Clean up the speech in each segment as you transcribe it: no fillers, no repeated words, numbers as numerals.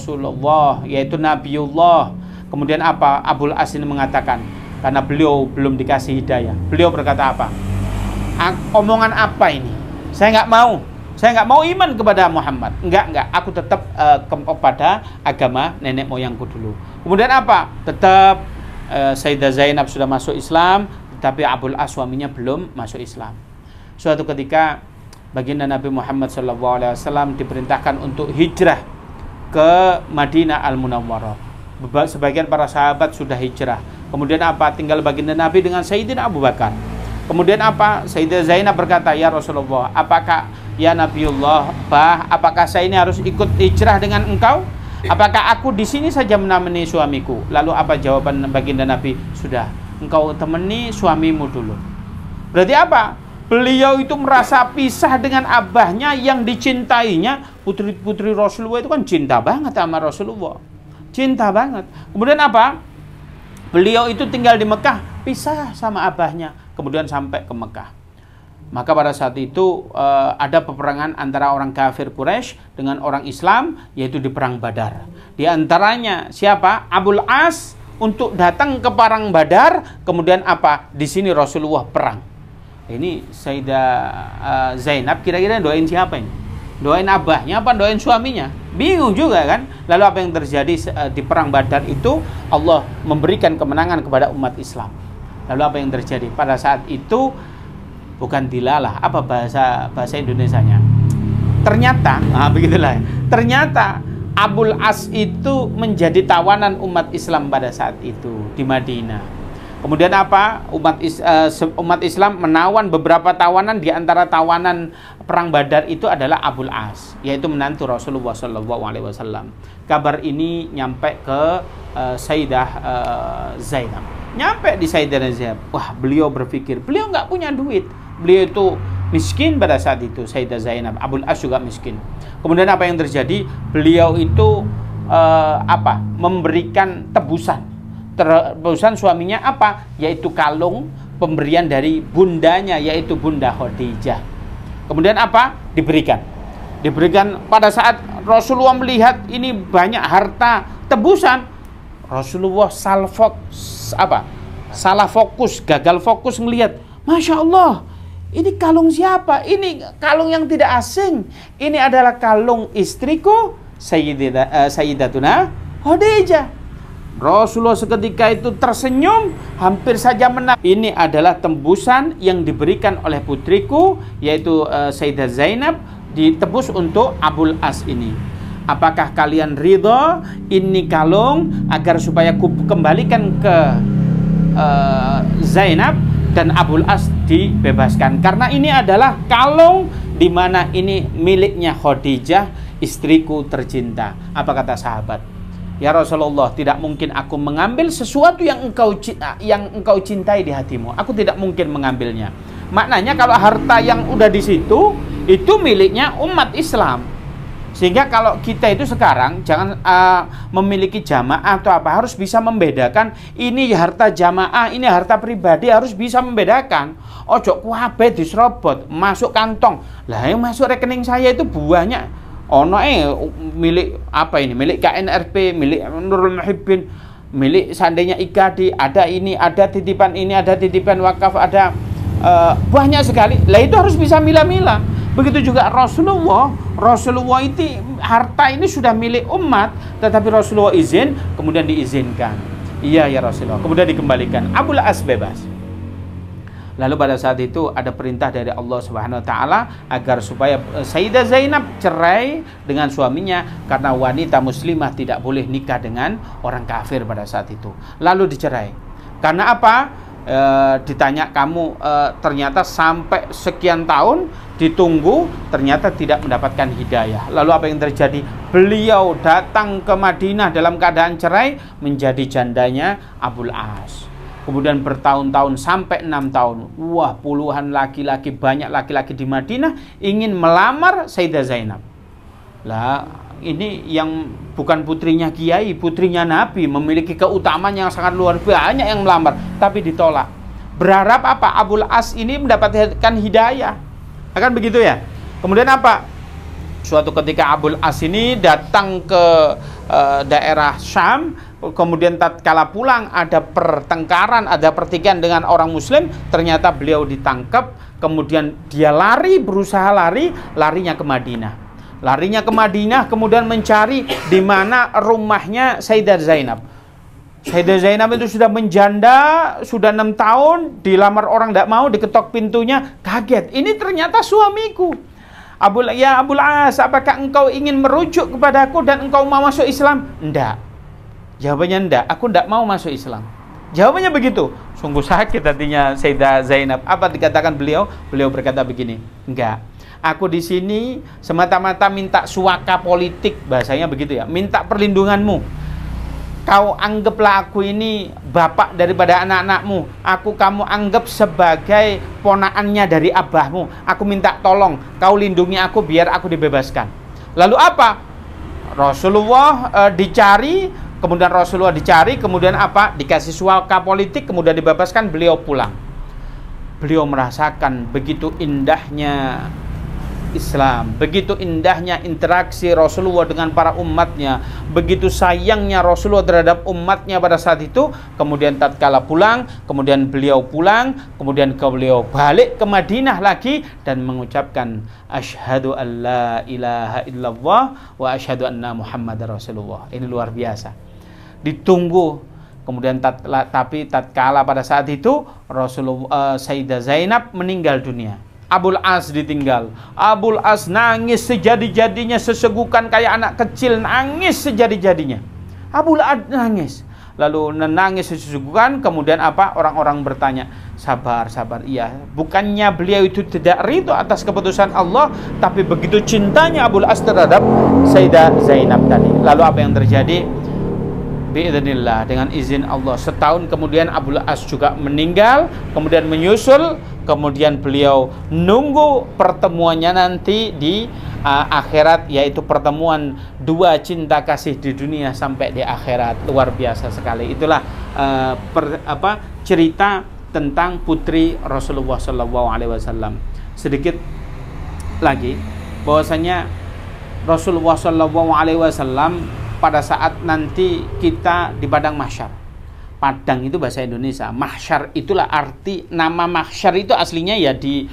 Rasulullah, yaitu Nabiullah. Kemudian apa? Abul As ini mengatakan, karena beliau belum dikasih hidayah, beliau berkata apa? Omongan apa ini? Saya nggak mau iman kepada Muhammad. Enggak, aku tetap kepada agama nenek moyangku dulu. Kemudian apa? Tetap Sayyidah Zainab sudah masuk Islam, tetapi Abul As suaminya belum masuk Islam. Suatu ketika baginda Nabi Muhammad SAW diperintahkan untuk hijrah ke Madinah Al-Munawwarah. Sebagian para sahabat sudah hijrah. Kemudian apa? Tinggal baginda Nabi dengan Sayyidina Abu Bakar. Kemudian apa? Sayyidah Zainab berkata, ya Rasulullah, apakah ya Nabiullah, apakah saya ini harus ikut hijrah dengan engkau? Apakah aku di sini saja menemani suamiku? Lalu apa jawaban baginda Nabi? Sudah, engkau temani suamimu dulu. Berarti apa? Beliau itu merasa pisah dengan abahnya yang dicintainya. Putri-putri Rasulullah itu kan cinta banget sama Rasulullah. Cinta banget. Kemudian apa? Beliau itu tinggal di Mekah, pisah sama abahnya. Kemudian sampai ke Mekah. Maka pada saat itu ada peperangan antara orang kafir Quraisy dengan orang Islam, yaitu di perang Badar. Di antaranya siapa? Abul As untuk datang ke perang Badar. Kemudian apa? Di sini Rasulullah perang. Ini Sayyidah Zainab kira-kira doain siapa ini? Doain abahnya apa doain suaminya? Bingung juga kan? Lalu apa yang terjadi di perang Badar itu? Allah memberikan kemenangan kepada umat Islam. Lalu apa yang terjadi? Pada saat itu bukan dilalah, apa bahasa Indonesianya? Ternyata, begitulah. Ternyata Abul As itu menjadi tawanan umat Islam pada saat itu di Madinah. Kemudian apa? Umat Islam menawan beberapa tawanan. Di antara tawanan perang Badar itu adalah Abul As, yaitu menantu Rasulullah SAW. Kabar ini nyampe ke Sayyidah Zainab. Nyampe di Sayyidah Zainab. Wah, beliau berpikir, beliau nggak punya duit. Beliau itu miskin pada saat itu, Sayyidah Zainab. Abul As juga miskin. Kemudian apa yang terjadi? Beliau itu memberikan tebusan suaminya apa? Yaitu kalung pemberian dari bundanya, yaitu Bunda Khadijah. Kemudian apa? Diberikan pada saat Rasulullah melihat ini banyak harta tebusan. Rasulullah salah fokus, gagal fokus melihat. Masya Allah, ini kalung siapa? Ini kalung yang tidak asing. Ini adalah kalung istriku, Sayyidatuna Khadijah. Rasulullah seketika itu tersenyum, hampir saja menang. Ini adalah tembusan yang diberikan oleh putriku, yaitu Sayyidah Zainab, ditebus untuk Abul As ini. Apakah kalian ridho ini kalung agar supaya kembalikan ke Zainab dan Abul As dibebaskan? Karena ini adalah kalung di mana ini miliknya Khadijah, istriku tercinta. Apa kata sahabat? Ya Rasulullah, tidak mungkin aku mengambil sesuatu yang engkau cintai di hatimu. Aku tidak mungkin mengambilnya. Maknanya kalau harta yang udah di situ itu miliknya umat Islam. Sehingga kalau kita itu sekarang jangan memiliki jamaah atau apa, harus bisa membedakan ini harta jamaah, ini harta pribadi, harus bisa membedakan. Ojo kuabe diserobot, masuk kantong. Lah yang masuk rekening saya itu buahnya milik apa ini? Milik KNRP, milik Nurul Muhibbin, milik seandainya IKD, ada ini, ada titipan ini, ada titipan wakaf, ada banyak sekali. Lah itu harus bisa milah-milah. Begitu juga Rasulullah itu harta ini sudah milik umat, tetapi Rasulullah izin, kemudian diizinkan. Iya ya Rasulullah, kemudian dikembalikan. Abul As bebas. Lalu pada saat itu ada perintah dari Allah Subhanahu wa taala agar supaya Sayyidah Zainab cerai dengan suaminya, karena wanita muslimah tidak boleh nikah dengan orang kafir pada saat itu. Lalu dicerai. Karena apa? Ditanya, kamu ternyata sampai sekian tahun ditunggu, ternyata tidak mendapatkan hidayah. Lalu apa yang terjadi? Beliau datang ke Madinah dalam keadaan cerai, menjadi jandanya Abul As. Kemudian bertahun-tahun sampai 6 tahun. Wah, puluhan laki-laki, banyak laki-laki di Madinah ingin melamar Sayyidah Zainab. Lah, ini yang bukan putrinya kiai, putrinya Nabi, memiliki keutamaan yang sangat luar biasa, banyak yang melamar, tapi ditolak. Berharap apa? Abul As ini mendapatkan hidayah. Akan begitu ya. Kemudian apa? Suatu ketika Abul As ini datang ke daerah Syam, kemudian tatkala pulang ada pertengkaran, ada pertikaian dengan orang muslim, ternyata beliau ditangkap, kemudian dia lari, berusaha larinya ke Madinah. Larinya ke Madinah, kemudian mencari di mana rumahnya Sayyidah Zainab. Sayyidah Zainab itu sudah menjanda, sudah 6 tahun, dilamar orang tidak mau, diketok pintunya, kaget. Ini ternyata suamiku. Abul As, apakah engkau ingin merujuk kepadaku dan engkau mau masuk Islam? Enggak. Jawabannya enggak, aku enggak mau masuk Islam. Jawabannya begitu. Sungguh sakit hatinya Sayyidah Zainab. Apa dikatakan beliau? Beliau berkata begini, enggak. Aku di sini semata-mata minta suaka politik, bahasanya begitu ya. Minta perlindunganmu. Kau anggaplah aku ini bapak daripada anak-anakmu. Kamu anggap sebagai ponaannya dari abahmu. Aku minta tolong, kau lindungi aku biar aku dibebaskan. Lalu apa? Rasulullah dicari, kemudian apa? Dikasih suaka politik, kemudian dibebaskan, beliau pulang. Beliau merasakan begitu indahnya Islam, begitu indahnya interaksi Rasulullah dengan para umatnya, begitu sayangnya Rasulullah terhadap umatnya pada saat itu. Kemudian tatkala pulang, kemudian beliau pulang, kemudian beliau balik ke Madinah lagi dan mengucapkan asyhadu an la ilaha illallah wa asyhadu anna Muhammadar Rasulullah. Ini luar biasa. Ditunggu. Kemudian tapi tatkala pada saat itu Rasulullah Sayyidah Zainab meninggal dunia. Abul As ditinggal. Abul As nangis sejadi-jadinya, sesegukan kayak anak kecil, nangis sejadi-jadinya. Abul As nangis. Lalu nangis sesegukan, kemudian apa? Orang-orang bertanya, sabar, iya. Bukannya beliau itu tidak ridho atas keputusan Allah, tapi begitu cintanya Abul As terhadap Sayyidah Zainab tadi. Lalu apa yang terjadi? Biidznillah, dengan izin Allah, setahun kemudian Abul As juga meninggal, kemudian menyusul, kemudian beliau nunggu pertemuannya nanti di akhirat, yaitu pertemuan dua cinta kasih di dunia sampai di akhirat. Luar biasa sekali. Itulah cerita tentang putri Rasulullah SAW. Sedikit lagi bahwasanya Rasulullah SAW pada saat nanti kita di padang mahsyar. Padang itu bahasa Indonesia, mahsyar itulah arti nama mahsyar itu aslinya ya di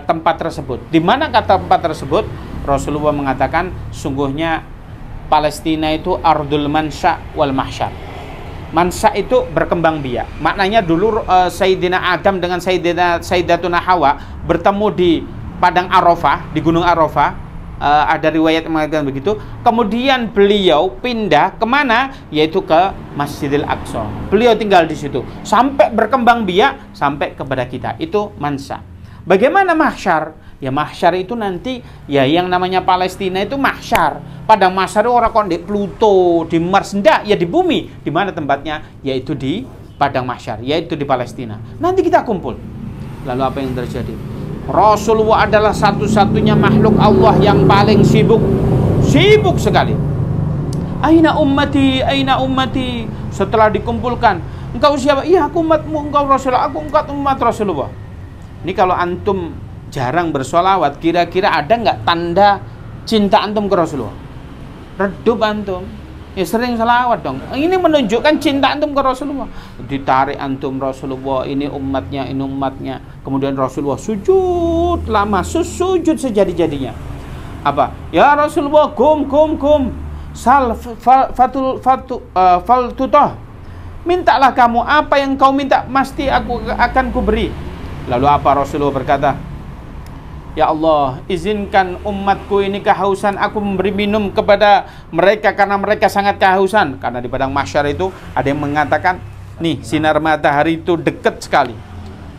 tempat tersebut. Di mana kata tempat tersebut? Rasulullah mengatakan sungguhnya Palestina itu ardul mansya wal mahsyar. Mansya itu berkembang biak. Maknanya dulu Sayyidina Adam dengan Sayyidatuna Hawa bertemu di padang Arafah, di gunung Arafah. Ada riwayat yang mengatakan begitu. Kemudian beliau pindah kemana? Yaitu ke Masjidil Aqsa. Beliau tinggal di situ sampai berkembang biak sampai kepada kita. Itu mansa. Bagaimana mahsyar? Ya mahsyar itu nanti ya yang namanya Palestina itu mahsyar. Padang mahsyar orang kok di Pluto, di Mars, enggak, ya di bumi. Di mana tempatnya? Yaitu di padang mahsyar, yaitu di Palestina. Nanti kita kumpul. Lalu apa yang terjadi? Rasulullah adalah satu-satunya makhluk Allah yang paling sibuk sekali. Aina ummati, aina ummati. Setelah dikumpulkan, engkau siapa? Iya, aku umatmu. Engkau Rasulullah, aku umat Rasulullah. Ini kalau antum jarang bersolawat, kira-kira ada nggak tanda cinta antum ke Rasulullah? Redup antum. Ya sering salawat dong. Ini menunjukkan cinta antum ke Rasulullah. Ditarik antum Rasulullah, ini umatnya, ini umatnya. Kemudian Rasulullah sujud lama, sujud sejadi-jadinya. Apa? Ya Rasulullah, kum. Sal faltutah. Mintalah kamu apa yang kau minta, pasti aku akan kuberi. Lalu apa Rasulullah berkata? Ya Allah, izinkan umatku ini kehausan, aku memberi minum kepada mereka karena mereka sangat kehausan. Karena di padang mahsyar itu ada yang mengatakan, nih sinar matahari itu dekat sekali.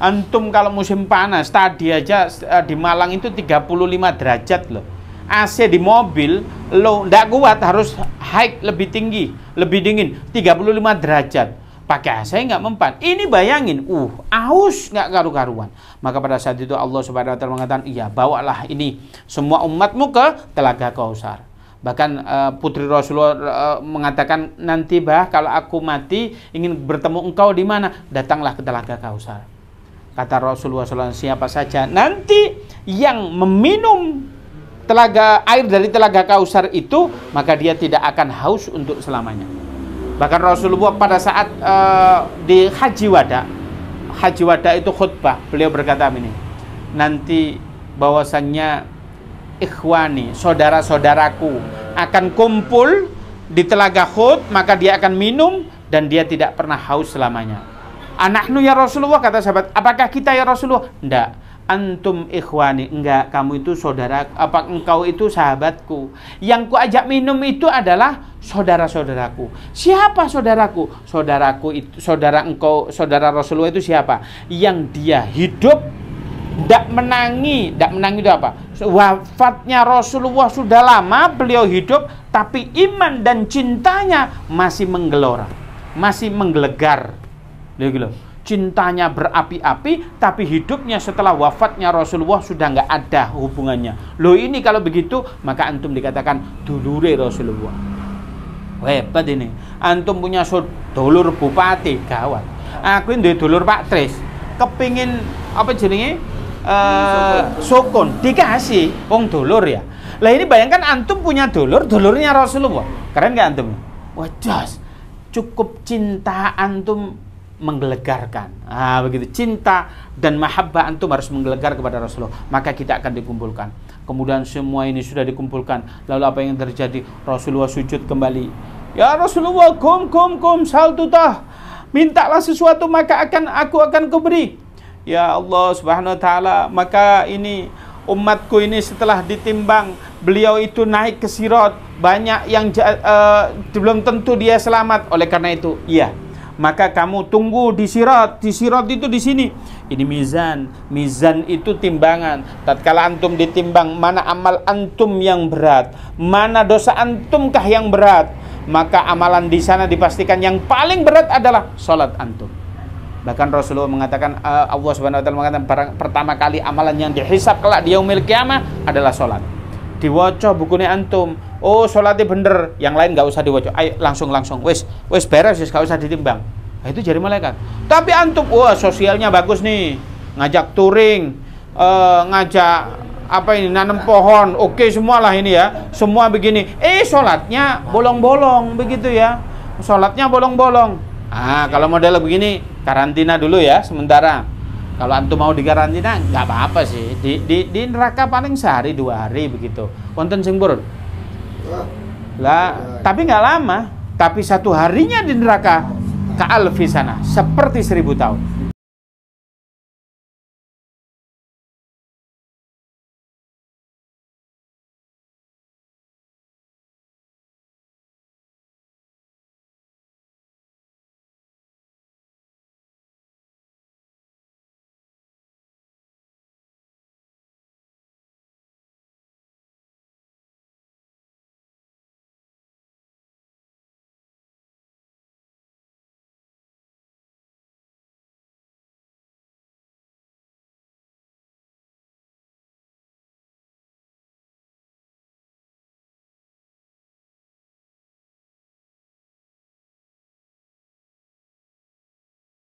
Antum kalau musim panas, tadi aja di Malang itu 35 derajat loh. AC di mobil lo ndak kuat, harus high, lebih tinggi, lebih dingin, 35 derajat. Pakai AC nggak mempan. Ini bayangin, aus nggak karu-karuan. Maka pada saat itu Allah Subhanahu Wa Taala mengatakan, iya bawalah ini semua umatmu ke Telaga Kautsar. Bahkan putri Rasulullah mengatakan, nanti kalau aku mati ingin bertemu engkau di mana? Datanglah ke Telaga Kautsar. Kata Rasulullah SAW, siapa saja nanti yang meminum air dari telaga Kausar itu, maka dia tidak akan haus untuk selamanya. Bahkan Rasulullah pada saat di Haji Wada itu khutbah, beliau berkata ini, nanti bahwasannya ikhwani, saudara-saudaraku akan kumpul di telaga Hud, maka dia akan minum dan dia tidak pernah haus selamanya. Anaknu ya Rasulullah, kata sahabat, apakah kita ya Rasulullah? Enggak. Antum ikhwani, enggak, kamu itu saudara, engkau itu sahabatku. Yang ku ajak minum itu adalah saudara-saudaraku. Siapa saudaraku? Saudaraku itu, saudara engkau, saudara Rasulullah itu siapa? Yang dia hidup tidak menangi itu apa? Wafatnya Rasulullah sudah lama, beliau hidup, tapi iman dan cintanya masih menggelora, masih menggelegar. Cintanya berapi-api, tapi hidupnya setelah wafatnya Rasulullah sudah nggak ada hubungannya. Loh, ini kalau begitu, maka antum dikatakan dulure Rasulullah. Hebat ini. Antum punya dulur bupati, gawat. Aku ini dulur Pak Tris, kepingin apa jenenge? Sokon, dikasih wong dulur ya. Lah ini bayangkan antum punya dulurnya Rasulullah. Keren nggak antum? Wah, jos. Cukup cinta antum menggelegarkan. Begitu, cinta dan mahabbah antum harus menggelegar kepada Rasulullah, maka kita akan dikumpulkan. Kemudian semua ini sudah dikumpulkan, lalu apa yang terjadi? Rasulullah sujud kembali. Ya Rasulullah, kum saltutah, mintalah sesuatu maka aku akan kuberi. Ya Allah Subhanahu wa taala, maka ini umatku ini setelah ditimbang, beliau itu naik ke Sirat, banyak yang belum tentu dia selamat. Oleh karena itu, iya, maka kamu tunggu di Sirat. Di Sirat itu di sini. Ini mizan itu timbangan. Tatkala antum ditimbang, mana amal antum yang berat, mana dosa antumkah yang berat, maka amalan di sana dipastikan yang paling berat adalah salat antum. Bahkan Rasulullah mengatakan, Allah Subhanahu wa taala mengatakan, pertama kali amalan yang dihisab kelak di yaumil qiyamah adalah salat. Diwaca bukunya antum, oh salatnya bener, yang lain nggak usah diwaca, ayo langsung wes beres, nggak usah ditimbang. Nah, itu jadi malaikat. Tapi antum, wah sosialnya bagus nih, ngajak touring, ngajak apa ini, nanam pohon, oke semualah ini ya, semua begini. Salatnya bolong-bolong begitu ya, salatnya bolong-bolong. Kalau model begini karantina dulu ya sementara. Kalau antum mau dikarantina nggak apa-apa sih. Di neraka paling sehari 2 hari begitu. Wonten sing purun. Lah, tapi nggak lama. Tapi 1 harinya di neraka ka'alfi sana, seperti 1000 tahun.